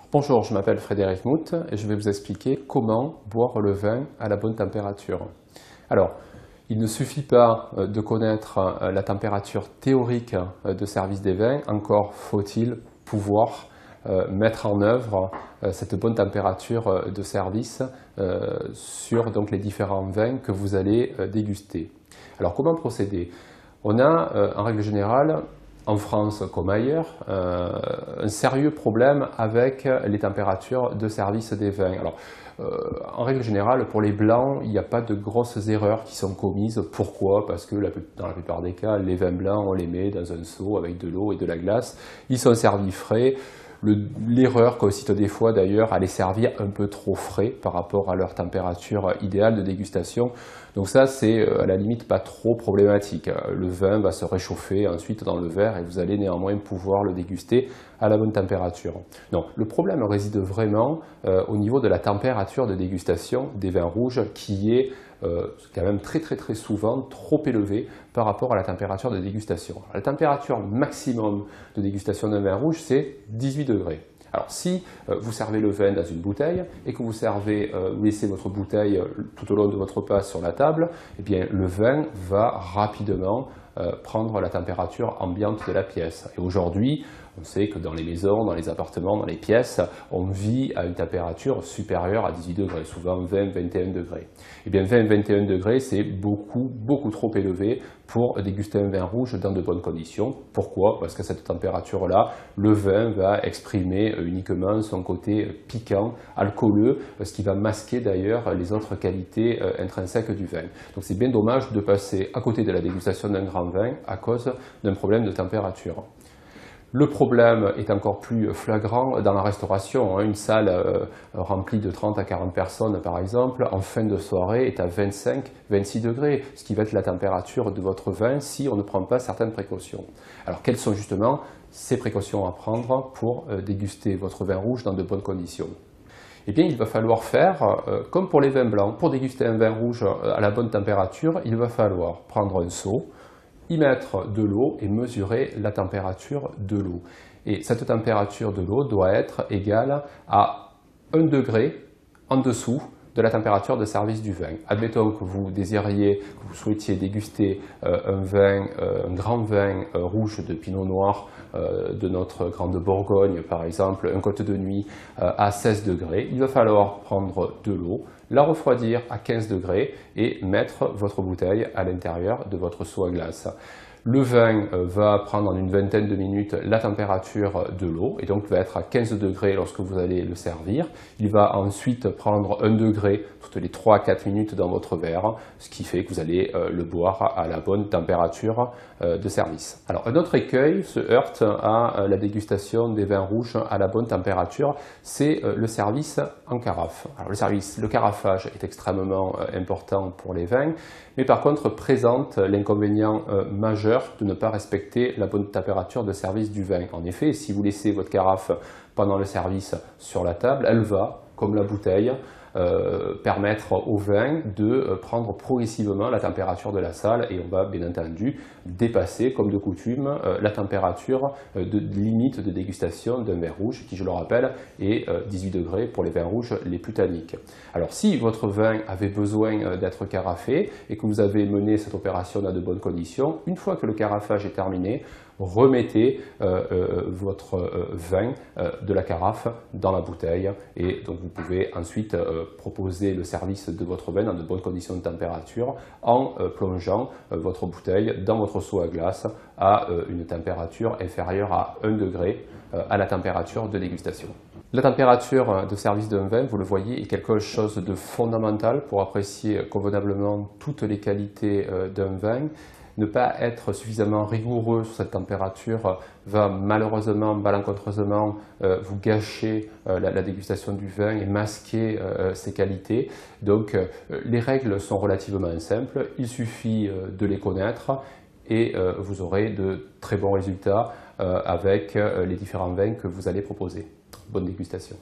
Bonjour, je m'appelle Frédéric Mout et je vais vous expliquer comment boire le vin à la bonne température. Alors, il ne suffit pas de connaître la température théorique de service des vins, encore faut-il pouvoir mettre en œuvre cette bonne température de service sur donc, les différents vins que vous allez déguster. Alors, comment procéder? On a, en règle générale, en France comme ailleurs, un sérieux problème avec les températures de service des vins. Alors, en règle générale, pour les blancs, il n'y a pas de grosses erreurs qui sont commises. Pourquoi? Parce que dans la plupart des cas, les vins blancs, on les met dans un seau avec de l'eau et de la glace. Ils sont servis frais. L'erreur consiste des fois d'ailleurs à les servir un peu trop frais par rapport à leur température idéale de dégustation. Donc ça, c'est à la limite pas trop problématique. Le vin va se réchauffer ensuite dans le verre et vous allez néanmoins pouvoir le déguster à la bonne température. Non, le problème réside vraiment au niveau de la température de dégustation des vins rouges qui est quand même très souvent trop élevé par rapport à la température de dégustation. Alors, la température maximum de dégustation d'un vin rouge, c'est 18 degrés. Alors si vous servez le vin dans une bouteille et que vous laissez votre bouteille tout au long de votre repas sur la table, eh bien, le vin va rapidement prendre la température ambiante de la pièce. Et aujourd'hui, on sait que dans les maisons, dans les appartements, dans les pièces, on vit à une température supérieure à 18 degrés, souvent 20-21 degrés. Et bien 20-21 degrés, c'est beaucoup trop élevé pour déguster un vin rouge dans de bonnes conditions. Pourquoi? Parce qu'à cette température-là, le vin va exprimer uniquement son côté piquant, alcooleux, ce qui va masquer d'ailleurs les autres qualités intrinsèques du vin. Donc c'est bien dommage de passer à côté de la dégustation d'un grand vin à cause d'un problème de température. Le problème est encore plus flagrant dans la restauration. Une salle remplie de 30 à 40 personnes, par exemple, en fin de soirée est à 25-26 degrés, ce qui va être la température de votre vin si on ne prend pas certaines précautions. Alors, quelles sont justement ces précautions à prendre pour déguster votre vin rouge dans de bonnes conditions? Eh bien, il va falloir faire comme pour les vins blancs. Pour déguster un vin rouge à la bonne température, il va falloir prendre un seau, y mettre de l'eau et mesurer la température de l'eau. Et cette température de l'eau doit être égale à 1 degré en dessous de la température de service du vin. Admettons que vous souhaitiez déguster un grand vin rouge de Pinot Noir de notre Grande Bourgogne, par exemple, un Côte de Nuit à 16 degrés. Il va falloir prendre de l'eau, la refroidir à 15 degrés et mettre votre bouteille à l'intérieur de votre seau à glace. Le vin va prendre en une vingtaine de minutes la température de l'eau et donc va être à 15 degrés lorsque vous allez le servir. Il va ensuite prendre 1 degré toutes les 3 à 4 minutes dans votre verre, ce qui fait que vous allez le boire à la bonne température de service. Alors un autre écueil se heurte à la dégustation des vins rouges à la bonne température, c'est le service en carafe. Alors le carafage est extrêmement important pour les vins, mais par contre présente l'inconvénient majeur de ne pas respecter la bonne température de service du vin. En effet, si vous laissez votre carafe pendant le service sur la table, elle va, comme la bouteille, permettre au vin de prendre progressivement la température de la salle et on va bien entendu dépasser, comme de coutume, la température limite de dégustation d'un vin rouge qui, je le rappelle, est 18 degrés pour les vins rouges les plus tanniques. Alors si votre vin avait besoin d'être carafé et que vous avez mené cette opération dans de bonnes conditions, une fois que le carafage est terminé, remettez votre vin de la carafe dans la bouteille et donc vous pouvez ensuite proposer le service de votre vin dans de bonnes conditions de température en plongeant votre bouteille dans votre seau à glace à une température inférieure à 1 degré à la température de dégustation. La température de service d'un vin, vous le voyez, est quelque chose de fondamental pour apprécier convenablement toutes les qualités d'un vin. Ne pas être suffisamment rigoureux sur cette température va malheureusement, malencontreusement, vous gâcher la dégustation du vin et masquer ses qualités. Donc les règles sont relativement simples, il suffit de les connaître et vous aurez de très bons résultats avec les différents vins que vous allez proposer. Bonne dégustation.